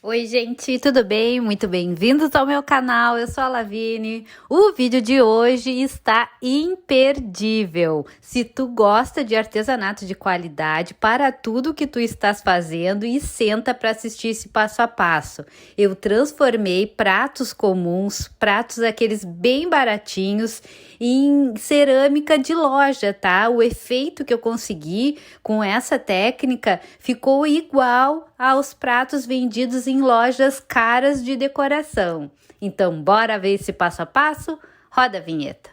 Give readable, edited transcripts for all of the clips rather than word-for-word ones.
Oi, gente, tudo bem? Muito bem-vindos ao meu canal. Eu sou a Lavigne. O vídeo de hoje está imperdível. Se tu gosta de artesanato de qualidade, para tudo que tu estás fazendo e senta para assistir esse passo a passo. Eu transformei pratos comuns, pratos aqueles bem baratinhos, em cerâmica de loja, tá? O efeito que eu consegui com essa técnica ficou igual aos pratos vendidos em lojas caras de decoração. Então, bora ver esse passo a passo? Roda a vinheta.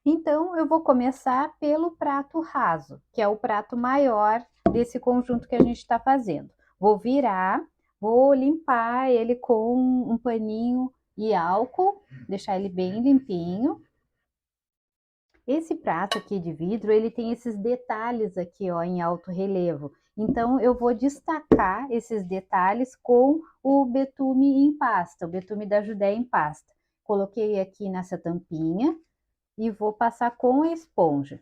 Então, eu vou começar pelo prato raso, que é o prato maior desse conjunto que a gente está fazendo. Vou virar, vou limpar ele com um paninho e álcool, deixar ele bem limpinho. Esse prato aqui de vidro, ele tem esses detalhes aqui, ó, em alto relevo. Então, eu vou destacar esses detalhes com o betume em pasta, o betume da Judéia em pasta. Coloquei aqui nessa tampinha e vou passar com a esponja.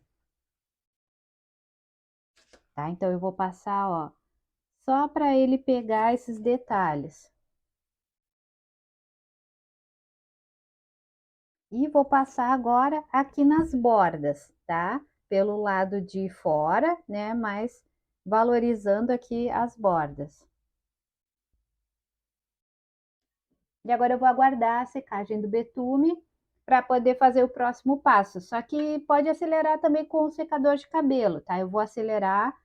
Tá? Então, eu vou passar, ó, só para ele pegar esses detalhes. E vou passar agora aqui nas bordas, tá? Pelo lado de fora, né? Mas valorizando aqui as bordas. E agora eu vou aguardar a secagem do betume para poder fazer o próximo passo. Só que pode acelerar também com o secador de cabelo, tá? Eu vou acelerar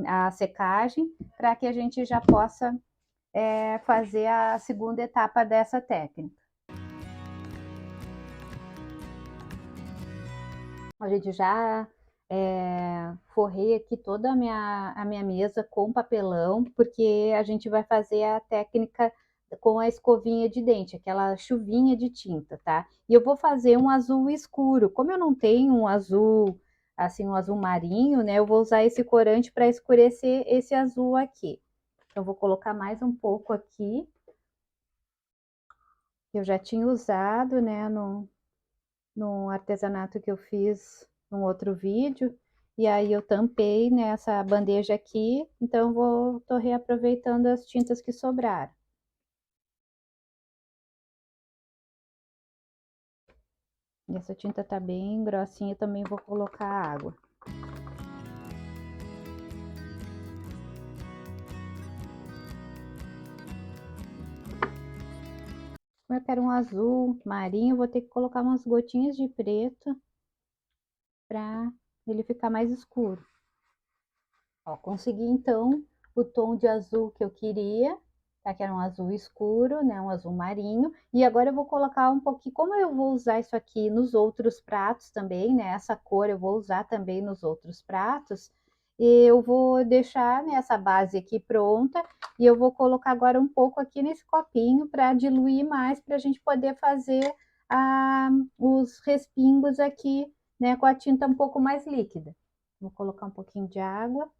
a secagem para que a gente já possa fazer a segunda etapa dessa técnica. A gente já forrei aqui toda a minha mesa com papelão, porque a gente vai fazer a técnica com a escovinha de dente, aquela chuvinha de tinta, tá? E eu vou fazer um azul escuro. Como eu não tenho um azul, assim, um azul marinho, né? Eu vou usar esse corante para escurecer esse azul aqui. Então, eu vou colocar mais um pouco aqui. Eu já tinha usado, né, no artesanato que eu fiz num outro vídeo, e aí eu tampei nessa bandeja aqui, então tô reaproveitando as tintas que sobraram. E essa tinta tá bem grossinha, também vou colocar água. Como eu quero um azul marinho, vou ter que colocar umas gotinhas de preto para ele ficar mais escuro. Ó, consegui então o tom de azul que eu queria, tá? Que era um azul escuro, né? Um azul marinho. E agora eu vou colocar um pouquinho, como eu vou usar isso aqui nos outros pratos também, né? Essa cor eu vou usar também nos outros pratos. Eu vou deixar, né, essa base aqui pronta e eu vou colocar agora um pouco aqui nesse copinho para diluir mais, para a gente poder fazer os respingos aqui, né, com a tinta um pouco mais líquida. Vou colocar um pouquinho de água.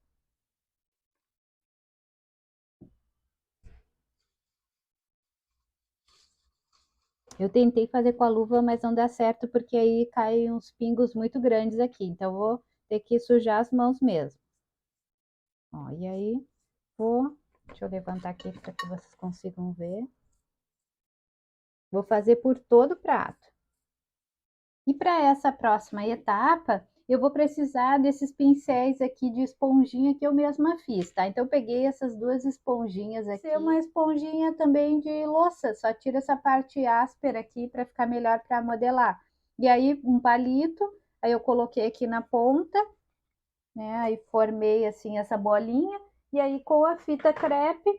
Eu tentei fazer com a luva, mas não dá certo porque aí caem uns pingos muito grandes aqui. Então, eu vou ter que sujar as mãos mesmo. Ó, e aí, deixa eu levantar aqui para que vocês consigam ver. Vou fazer por todo o prato. E para essa próxima etapa, eu vou precisar desses pincéis aqui de esponjinha que eu mesma fiz, tá? Então, eu peguei essas duas esponjinhas aqui. É uma esponjinha também de louça, só tira essa parte áspera aqui para ficar melhor para modelar. E aí, um palito, aí eu coloquei aqui na ponta, né? Aí formei assim essa bolinha, e aí com a fita crepe,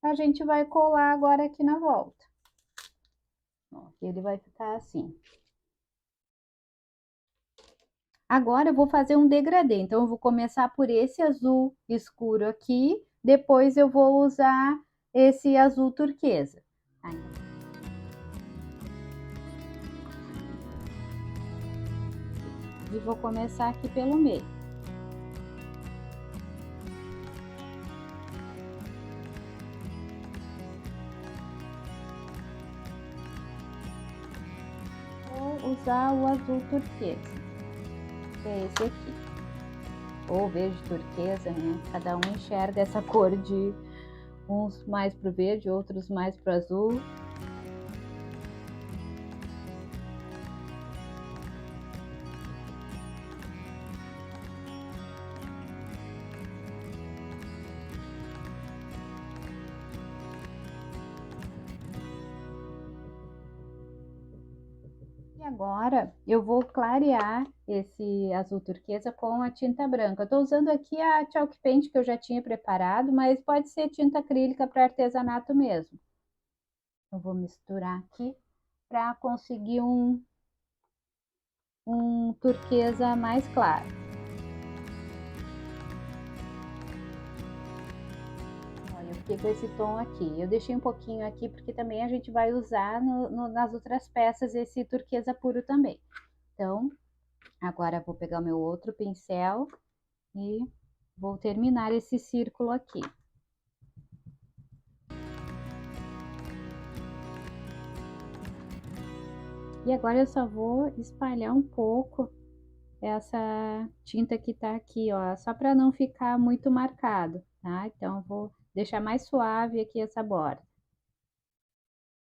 a gente vai colar agora aqui na volta. Ó, ele vai ficar assim. Agora eu vou fazer um degradê, então eu vou começar por esse azul escuro aqui, depois eu vou usar esse azul turquesa. E vou começar aqui pelo meio. Vou usar o azul turquesa, que é esse aqui. ou verde turquesa, né? Cada um enxerga essa cor de uns mais pro verde, outros mais pro azul. E agora eu vou clarear esse azul turquesa com a tinta branca. Eu estou usando aqui a Chalk Paint que eu já tinha preparado, mas pode ser tinta acrílica para artesanato mesmo. Eu vou misturar aqui para conseguir um turquesa mais claro. Olha, eu fiquei com esse tom aqui. Eu deixei um pouquinho aqui porque também a gente vai usar nas outras peças esse turquesa puro também. Então, agora eu vou pegar o meu outro pincel e vou terminar esse círculo aqui. E agora eu só vou espalhar um pouco essa tinta que tá aqui, ó, só para não ficar muito marcado, tá? Então eu vou deixar mais suave aqui essa borda.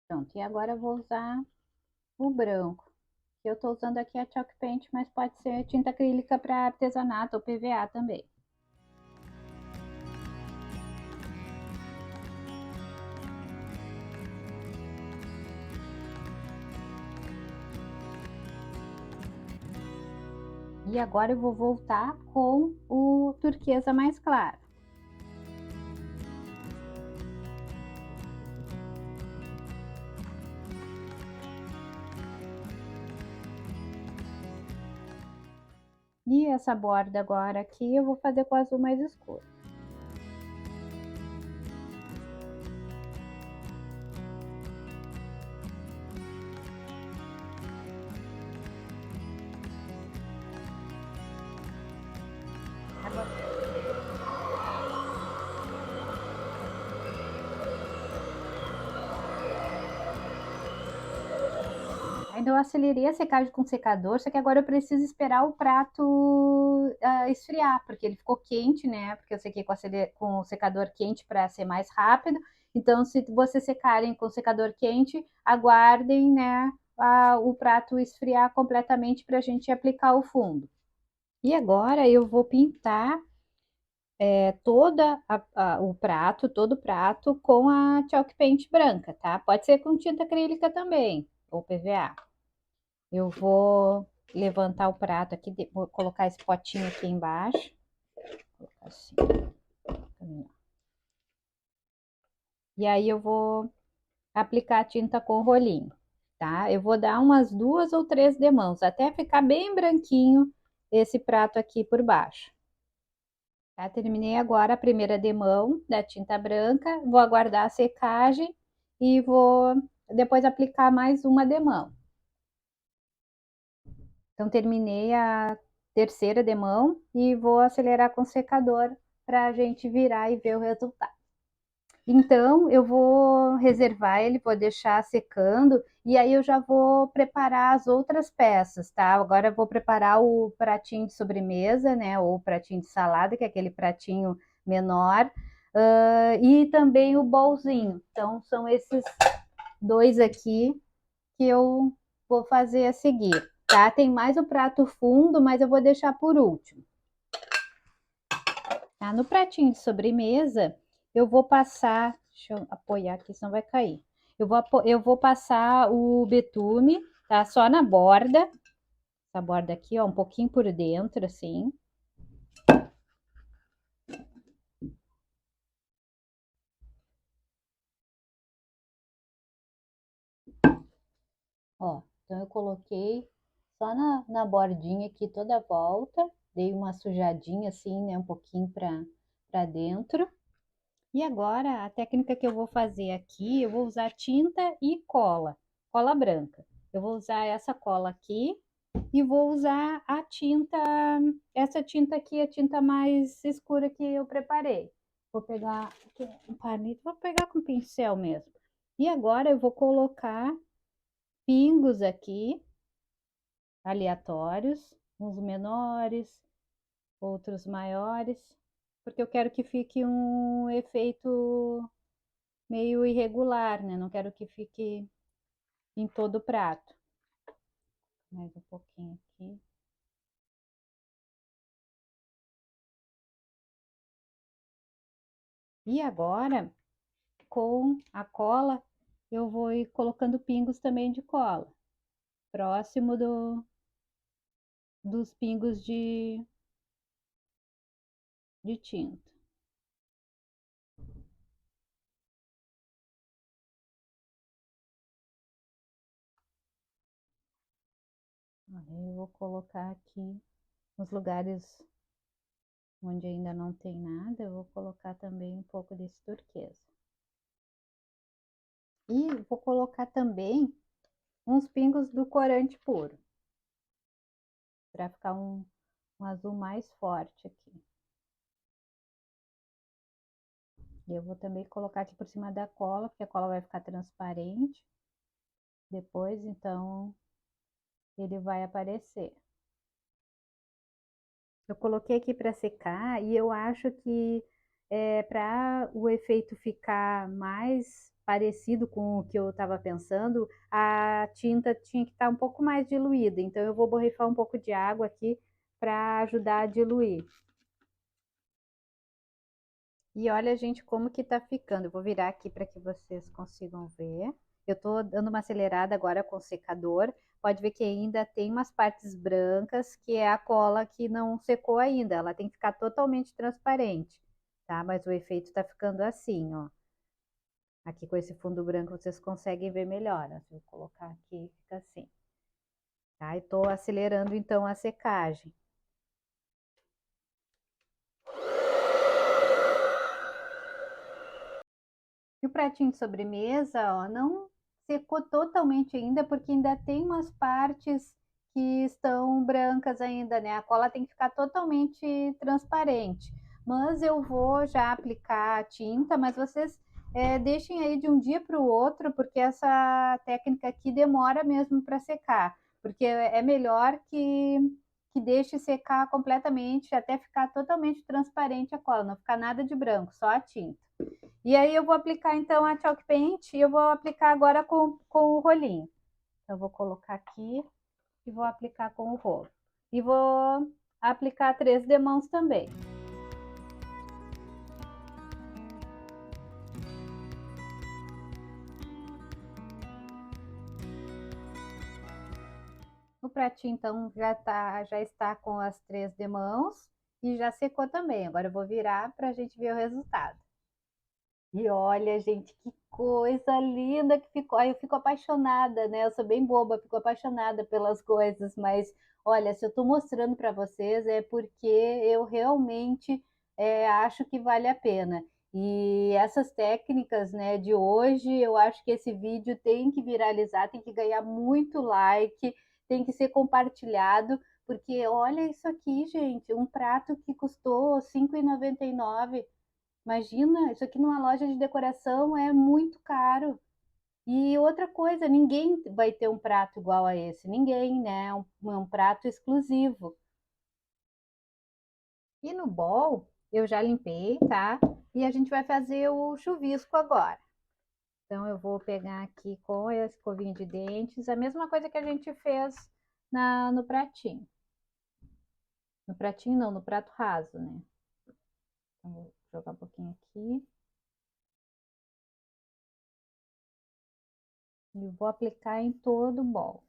Pronto, e agora eu vou usar o branco. Eu tô usando aqui a Chalk Paint, mas pode ser tinta acrílica para artesanato ou PVA também. E agora eu vou voltar com o turquesa mais claro. E essa borda agora aqui eu vou fazer com o azul mais escuro. Ainda eu acelerei a secagem com o secador, só que agora eu preciso esperar o prato esfriar, porque ele ficou quente, né? Porque eu sequei com o secador quente para ser mais rápido. Então, se vocês secarem com o secador quente, aguardem, né, o prato esfriar completamente para a gente aplicar o fundo. E agora eu vou pintar todo o prato com a Chalk Paint branca, tá? Pode ser com tinta acrílica também, ou PVA. Eu vou levantar o prato aqui, vou colocar esse potinho aqui embaixo. Assim. E aí eu vou aplicar a tinta com rolinho, tá? Eu vou dar umas 2 ou 3 demãos, até ficar bem branquinho esse prato aqui por baixo. Tá? Terminei agora a primeira demão da tinta branca, vou aguardar a secagem e vou depois aplicar mais uma demão. Então, terminei a terceira demão e vou acelerar com o secador para a gente virar e ver o resultado. Então, eu vou reservar ele, vou deixar secando e aí eu já vou preparar as outras peças, tá? Agora eu vou preparar o pratinho de sobremesa, né? Ou o pratinho de salada, que é aquele pratinho menor, e também o bolzinho. Então, são esses dois aqui que eu vou fazer a seguir, tá? Tem mais o prato fundo, mas eu vou deixar por último. Tá? No pratinho de sobremesa, eu vou passar, deixa eu apoiar aqui, senão vai cair. Eu vou passar o betume, tá? Só na borda, essa borda aqui, ó, um pouquinho por dentro, assim. Ó, então eu coloquei só na bordinha aqui toda a volta, dei uma sujadinha assim, né, um pouquinho para dentro. E agora, a técnica que eu vou fazer aqui, eu vou usar tinta e cola, cola branca. Eu vou usar essa cola aqui e vou usar a tinta, essa tinta aqui, a tinta mais escura que eu preparei. Vou pegar um palito, vou pegar com pincel mesmo. E agora eu vou colocar pingos aqui, aleatórios, uns menores, outros maiores, porque eu quero que fique um efeito meio irregular, né? Não quero que fique em todo o prato. Mais um pouquinho aqui. E agora, com a cola, eu vou ir colocando pingos também de cola, próximo dos pingos de tinta. Aí eu vou colocar aqui nos lugares onde ainda não tem nada, eu vou colocar também um pouco desse turquesa. E vou colocar também uns pingos do corante puro, para ficar um azul mais forte aqui. E eu vou também colocar aqui por cima da cola, porque a cola vai ficar transparente depois, então ele vai aparecer. Eu coloquei aqui para secar e eu acho que para o efeito ficar mais parecido com o que eu estava pensando, a tinta tinha que estar um pouco mais diluída. Então eu vou borrifar um pouco de água aqui para ajudar a diluir. E olha, gente, como que tá ficando. Eu vou virar aqui para que vocês consigam ver. Eu tô dando uma acelerada agora com o secador. Pode ver que ainda tem umas partes brancas, que é a cola que não secou ainda. Ela tem que ficar totalmente transparente, tá? Mas o efeito tá ficando assim, ó. Aqui com esse fundo branco vocês conseguem ver melhor. Ó. Se eu colocar aqui, fica assim. Tá? E tô acelerando então a secagem. E o pratinho de sobremesa, ó, não secou totalmente ainda, porque ainda tem umas partes que estão brancas ainda, né? A cola tem que ficar totalmente transparente. Mas eu vou já aplicar a tinta, mas vocês deixem aí de um dia para o outro, porque essa técnica aqui demora mesmo para secar, porque é melhor que deixe secar completamente, até ficar totalmente transparente a cola, não ficar nada de branco, só a tinta. E aí eu vou aplicar então a chalk paint e eu vou aplicar agora com o rolinho. Eu vou colocar aqui e vou aplicar com o rolo. E vou aplicar 3 demãos também. O pratinho então já está com as 3 demãos e já secou também. Agora eu vou virar para a gente ver o resultado. E olha, gente, que coisa linda que ficou. Aí eu fico apaixonada, né? Eu sou bem boba, fico apaixonada pelas coisas, mas olha, se eu estou mostrando para vocês é porque eu realmente acho que vale a pena. E essas técnicas, né, de hoje, eu acho que esse vídeo tem que viralizar, tem que ganhar muito like, tem que ser compartilhado, porque olha isso aqui, gente, um prato que custou R$ 5,99. Imagina, isso aqui numa loja de decoração é muito caro. E outra coisa, ninguém vai ter um prato igual a esse, ninguém, né? É um prato exclusivo. E no bowl, eu já limpei, tá? E a gente vai fazer o chuvisco agora. Então, eu vou pegar aqui com a escovinha de dentes, a mesma coisa que a gente fez no pratinho. No pratinho não, no prato raso, né? Então, vou jogar um pouquinho aqui. E vou aplicar em todo o bowl.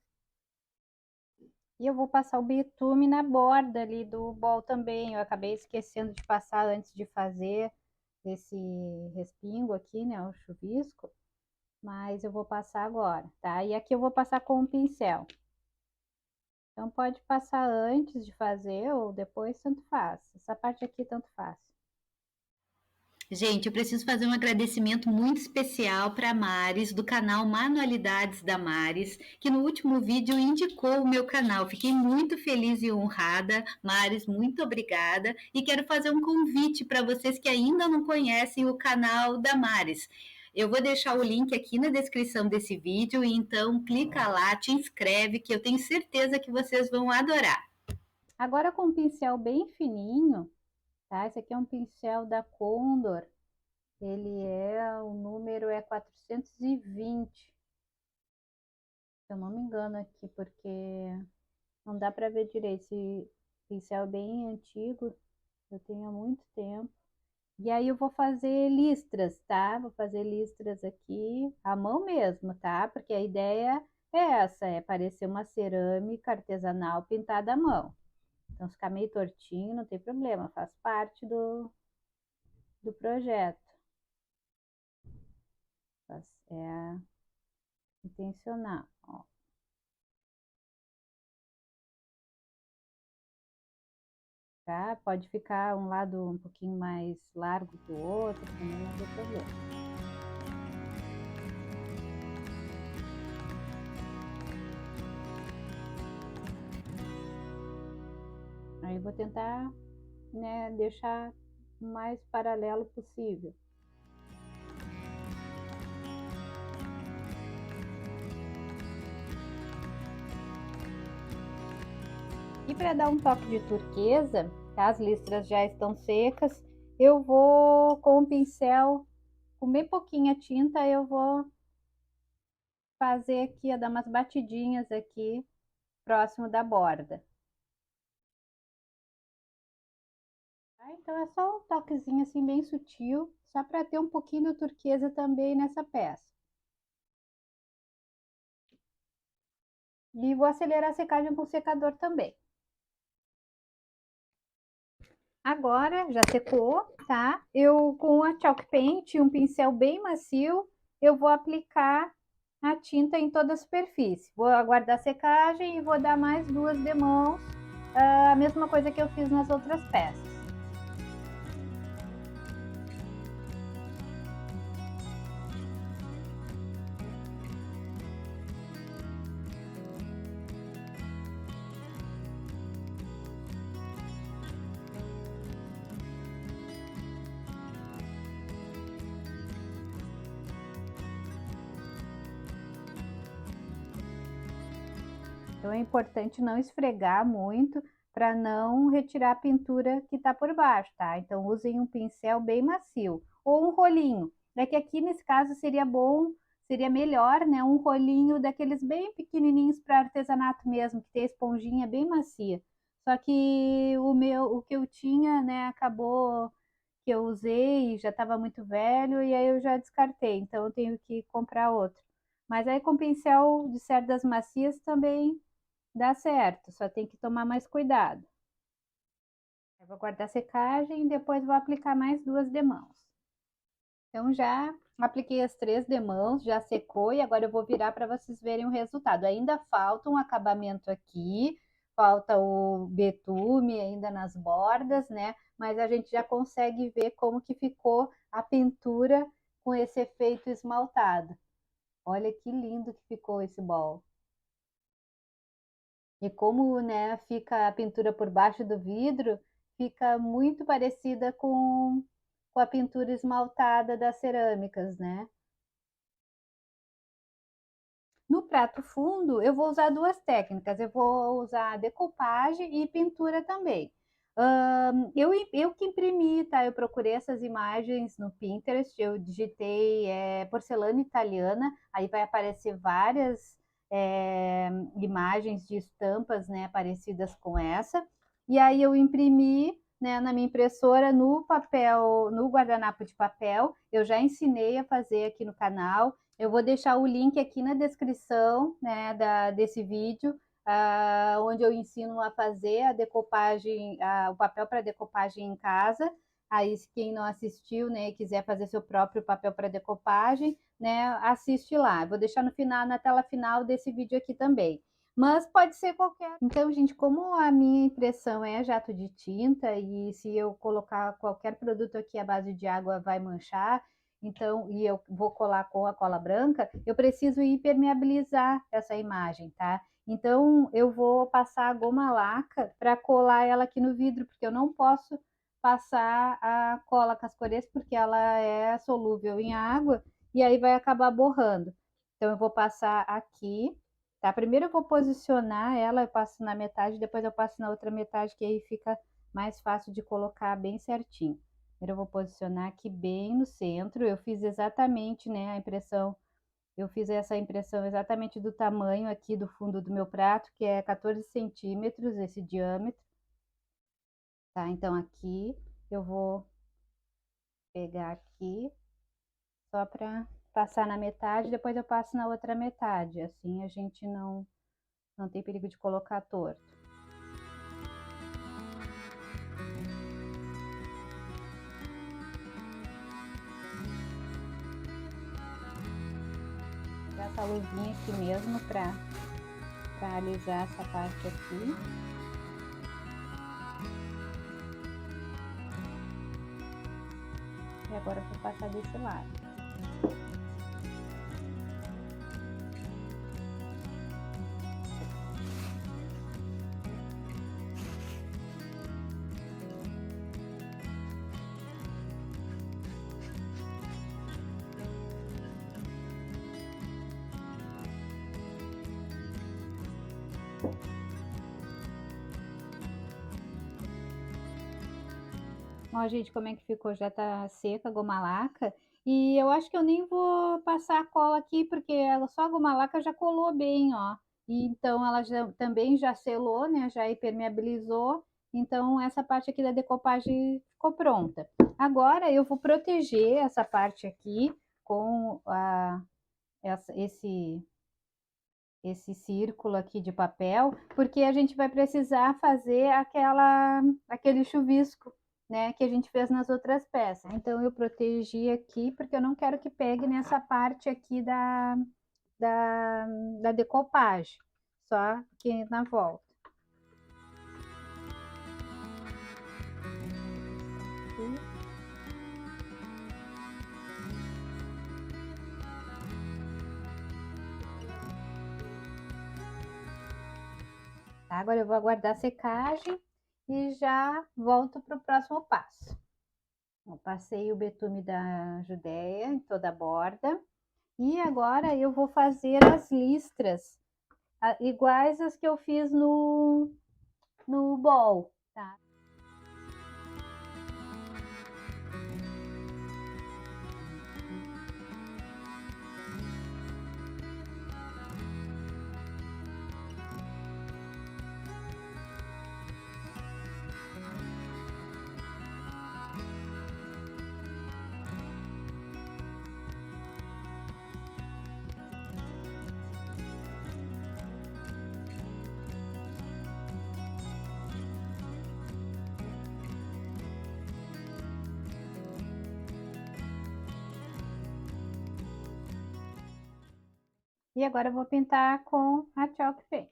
E eu vou passar o bitume na borda ali do bol também. Eu acabei esquecendo de passar antes de fazer esse respingo aqui, né? O chuvisco. Mas eu vou passar agora, tá? E aqui eu vou passar com um pincel. Então pode passar antes de fazer ou depois, tanto faz. Essa parte aqui, tanto faz. Gente, eu preciso fazer um agradecimento muito especial para a Maris, do canal Manualidades da Maris, que no último vídeo indicou o meu canal. Fiquei muito feliz e honrada. Maris, muito obrigada. E quero fazer um convite para vocês que ainda não conhecem o canal da Maris. Eu vou deixar o link aqui na descrição desse vídeo, então clica lá, te inscreve, que eu tenho certeza que vocês vão adorar. Agora com um pincel bem fininho, tá? Esse aqui é um pincel da Condor, o número é 420, se eu não me engano aqui, porque não dá para ver direito. Esse pincel é bem antigo, eu tenho há muito tempo. E aí eu vou fazer listras, tá? Vou fazer listras aqui, à mão mesmo, tá? Porque a ideia é essa, é parecer uma cerâmica artesanal pintada à mão. Então, se ficar meio tortinho, não tem problema, faz parte do projeto. É intencional, ó. Tá? Pode ficar um lado um pouquinho mais largo que o outro, também não tem problema. Aí eu vou tentar, né, deixar o mais paralelo possível. E para dar um toque de turquesa, tá? As listras já estão secas, eu vou com o pincel, com bem pouquinha tinta, eu vou fazer aqui, dar umas batidinhas aqui próximo da borda. Tá? Então é só um toquezinho assim bem sutil, só para ter um pouquinho de turquesa também nessa peça. E vou acelerar a secagem com o secador também. Agora já secou, tá? Eu com a chalk paint, um pincel bem macio, eu vou aplicar a tinta em toda a superfície. Vou aguardar a secagem e vou dar mais 2 demãos, a mesma coisa que eu fiz nas outras peças. Então é importante não esfregar muito para não retirar a pintura que está por baixo, tá? Então usem um pincel bem macio ou um rolinho. É que aqui nesse caso seria bom, seria melhor, né? Um rolinho daqueles bem pequenininhos para artesanato mesmo, que tem a esponjinha bem macia. Só que o que eu tinha, né, acabou que eu usei, já estava muito velho e aí eu já descartei. Então eu tenho que comprar outro. Mas aí com pincel de cerdas macias também dá certo, só tem que tomar mais cuidado. Eu vou guardar a secagem e depois vou aplicar mais 2 demãos. Então já apliquei as 3 demãos, já secou e agora eu vou virar para vocês verem o resultado. Ainda falta um acabamento aqui, falta o betume ainda nas bordas, né? Mas a gente já consegue ver como que ficou a pintura com esse efeito esmaltado. Olha que lindo que ficou esse bol. E como, né, fica a pintura por baixo do vidro, fica muito parecida com a pintura esmaltada das cerâmicas, né? No prato fundo, eu vou usar 2 técnicas. Eu vou usar decopagem e pintura também. Eu que imprimi, tá? Eu procurei essas imagens no Pinterest, eu digitei porcelana italiana, aí vai aparecer várias imagens de estampas, né, parecidas com essa. E aí eu imprimi, né, na minha impressora no papel, no guardanapo de papel. Eu já ensinei a fazer aqui no canal. Eu vou deixar o link aqui na descrição, né, desse vídeo, onde eu ensino a fazer a decopagem, o papel para decopagem em casa. Aí, quem não assistiu, né, e quiser fazer seu próprio papel para decopagem, né, assiste lá. Vou deixar no final, na tela final desse vídeo aqui também. Mas pode ser qualquer. Então, gente, como a minha impressão é jato de tinta e se eu colocar qualquer produto aqui à base de água vai manchar, então, e eu vou colar com a cola branca, eu preciso impermeabilizar essa imagem, tá? Então, eu vou passar a goma laca para colar ela aqui no vidro, porque eu não posso passar a cola cascorês, porque ela é solúvel em água, e aí vai acabar borrando. Então, eu vou passar aqui, Tá, primeiro eu vou posicionar ela, eu passo na metade, depois eu passo na outra metade, que aí fica mais fácil de colocar bem certinho. Primeiro eu vou posicionar aqui bem no centro, eu fiz exatamente, né, a impressão, eu fiz essa impressão exatamente do tamanho aqui do fundo do meu prato, que é 14 centímetros esse diâmetro. Tá, então aqui eu vou pegar aqui, só para passar na metade, depois eu passo na outra metade, assim a gente não tem perigo de colocar torto. Vou essa luvinha aqui mesmo para alisar essa parte aqui. E agora eu vou passar desse lado. Ó, gente, como é que ficou? Já tá seca a goma laca. E eu acho que eu nem vou passar a cola aqui, porque ela, só a goma laca já colou bem, ó. E então ela também já selou, né? Já impermeabilizou. Então essa parte aqui da decopagem ficou pronta. Agora eu vou proteger essa parte aqui com esse círculo aqui de papel, porque a gente vai precisar fazer aquele chuvisco, né, que a gente fez nas outras peças. Então eu protegi aqui, porque eu não quero que pegue nessa parte aqui da, da decopagem, só aqui na volta. Aqui. Tá, agora eu vou aguardar a secagem e já volto para o próximo passo. Eu passei o betume da Judéia em toda a borda. E agora eu vou fazer as listras, iguais as que eu fiz no bol, tá? E agora eu vou pintar com a Chalk Paint.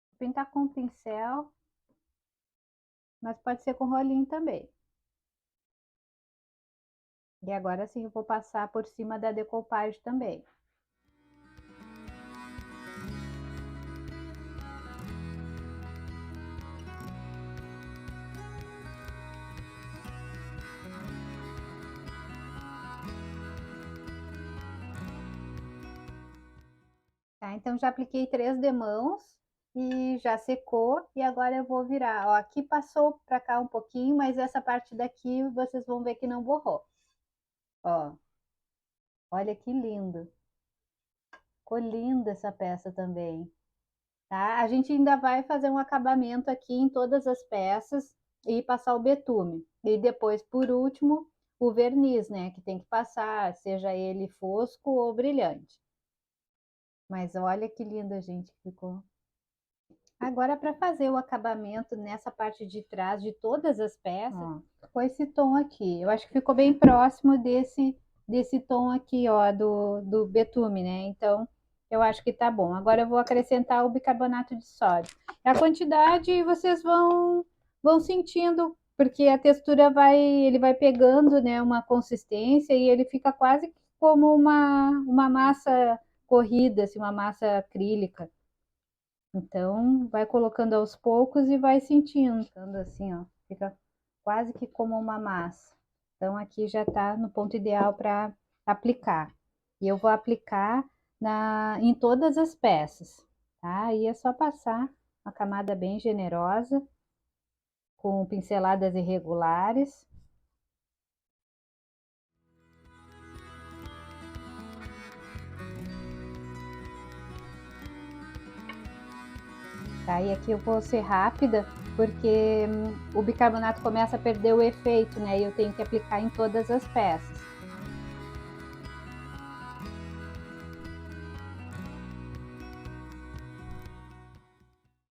Vou pintar com pincel, mas pode ser com rolinho também. E agora sim eu vou passar por cima da decoupagem também. Tá, então já apliquei 3 demãos e já secou. E agora eu vou virar. Ó, aqui passou para cá um pouquinho, mas essa parte daqui vocês vão ver que não borrou. Ó, olha que lindo. Ficou linda essa peça também. Tá? A gente ainda vai fazer um acabamento aqui em todas as peças e passar o betume. E depois, por último, o verniz, né? Que tem que passar, seja ele fosco ou brilhante. Mas olha que linda, gente, que ficou. Agora, para fazer o acabamento nessa parte de trás de todas as peças, ó, ficou esse tom aqui. Eu acho que ficou bem próximo desse tom aqui, ó, do betume, né? Então, eu acho que tá bom. Agora eu vou acrescentar o bicarbonato de sódio. A quantidade vocês vão sentindo, porque a textura ele vai pegando, né, uma consistência e ele fica quase como uma massa corrida, assim, uma massa acrílica. Então, vai colocando aos poucos e vai sentindo, ficando assim, ó, fica quase que como uma massa. Então, aqui já tá no ponto ideal para aplicar. E eu vou aplicar em todas as peças, tá? Aí é só passar uma camada bem generosa, com pinceladas irregulares. Tá? E aqui eu vou ser rápida, porque o bicarbonato começa a perder o efeito, né? E eu tenho que aplicar em todas as peças.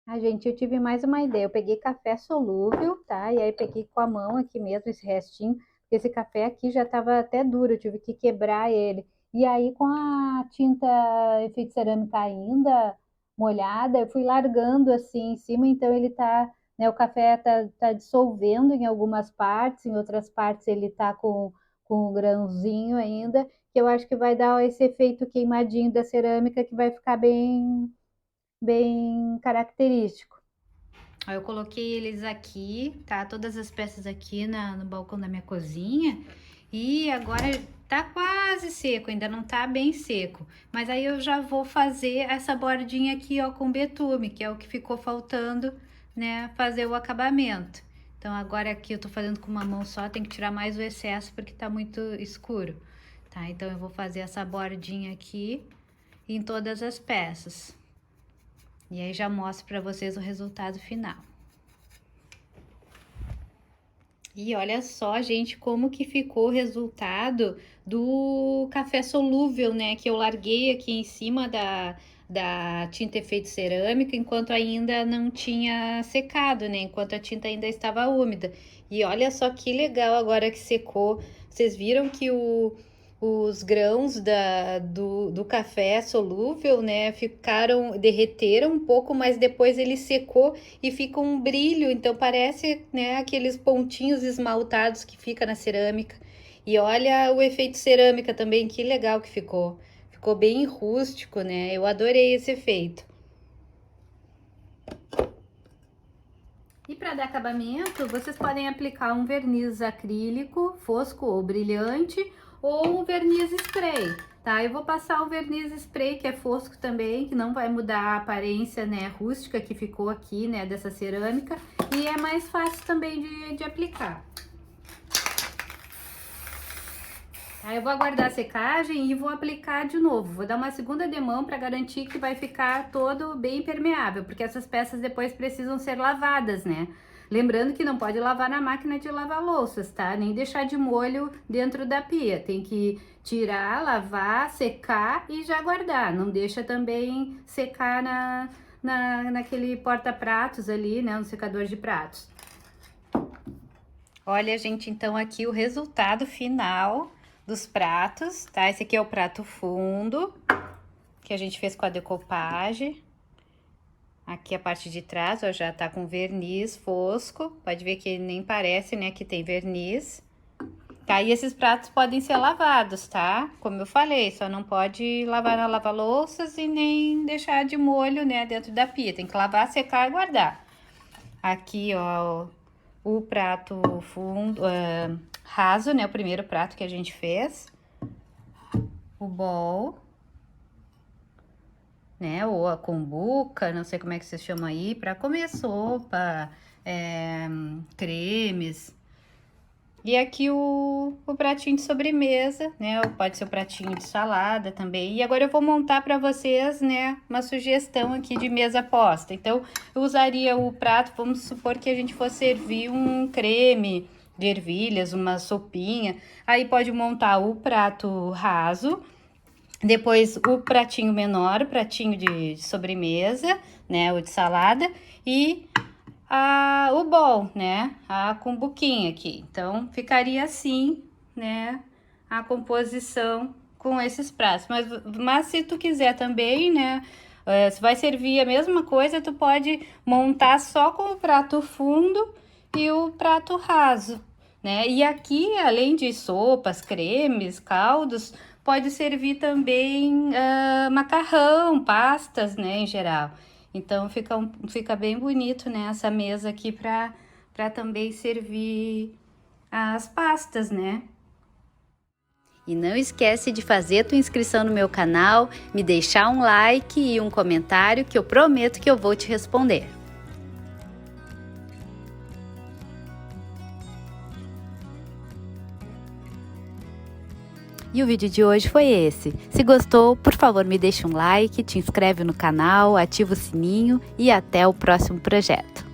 Ah, gente, eu tive mais uma ideia. Eu peguei café solúvel, tá? E aí peguei com a mão aqui mesmo esse restinho, porque esse café aqui já estava até duro, eu tive que quebrar ele. E aí com a tinta efeito cerâmica ainda molhada, eu fui largando assim em cima, então ele tá, né, o café tá dissolvendo em algumas partes, em outras partes ele tá com um grãozinho ainda, que eu acho que vai dar esse efeito queimadinho da cerâmica que vai ficar bem característico. Eu coloquei eles aqui, tá? Todas as peças aqui no balcão da minha cozinha. E agora tá quase seco, ainda não tá bem seco. Mas aí eu já vou fazer essa bordinha aqui, ó, com betume, que é o que ficou faltando, né? Fazer o acabamento. Então agora aqui eu tô fazendo com uma mão só, tem que tirar mais o excesso porque tá muito escuro, tá? Então eu vou fazer essa bordinha aqui em todas as peças. E aí já mostro para vocês o resultado final. E olha só, gente, como que ficou o resultado do café solúvel, né? Que eu larguei aqui em cima da tinta efeito cerâmica, enquanto ainda não tinha secado, né? Enquanto a tinta ainda estava úmida. E olha só que legal agora que secou. Vocês viram que os grãos do café solúvel, né, derreteram um pouco, mas depois ele secou e fica um brilho, então parece, né, aqueles pontinhos esmaltados que fica na cerâmica. E olha o efeito cerâmica também, que legal que ficou. Ficou bem rústico, né? Eu adorei esse efeito. E para dar acabamento, vocês podem aplicar um verniz acrílico, fosco ou brilhante, ou um verniz spray, tá? Eu vou passar o verniz spray, que é fosco também, que não vai mudar a aparência, né, rústica que ficou aqui, né, dessa cerâmica, e é mais fácil também de aplicar. Aí eu vou aguardar a secagem e vou aplicar de novo. Vou dar uma segunda demão para garantir que vai ficar todo bem permeável, porque essas peças depois precisam ser lavadas, né? Lembrando que não pode lavar na máquina de lavar louças, tá? Nem deixar de molho dentro da pia. Tem que tirar, lavar, secar e já guardar. Não deixa também secar naquele porta-pratos ali, né? No secador de pratos. Olha, gente, então aqui o resultado final dos pratos, tá? Esse aqui é o prato fundo, que a gente fez com a decopagem. Aqui a parte de trás, ó, já tá com verniz fosco. Pode ver que nem parece, né, que tem verniz. Tá, e esses pratos podem ser lavados, tá? Como eu falei, só não pode lavar na lava-louças e nem deixar de molho, né, dentro da pia. Tem que lavar, secar e guardar. Aqui, ó, o prato fundo, raso, né? O primeiro prato que a gente fez. O bowl, né? Ou a cumbuca, não sei como é que vocês chamam aí, para comer sopa, cremes. E aqui o pratinho de sobremesa, né? Ou pode ser o pratinho de salada também. E agora eu vou montar para vocês, né, uma sugestão aqui de mesa posta. Então, eu usaria o prato, vamos supor que a gente fosse servir um creme de ervilhas, uma sopinha. Aí pode montar o prato raso, depois o pratinho menor, o pratinho de sobremesa, né, o de salada, e o bowl, né? A cumbuquinha aqui. Então, ficaria assim, né? A composição com esses pratos. Mas se tu quiser também, né? Se vai servir a mesma coisa, tu pode montar só com o prato fundo e o prato raso, né? E aqui, além de sopas, cremes, caldos, pode servir também macarrão, pastas, né? Em geral. Então fica bem bonito, né, essa mesa aqui para também servir as pastas, né? E não esquece de fazer a tua inscrição no meu canal, me deixar um like e um comentário que eu prometo que eu vou te responder. E o vídeo de hoje foi esse. Se gostou, por favor me deixa um like, te inscreve no canal, ativa o sininho e até o próximo projeto.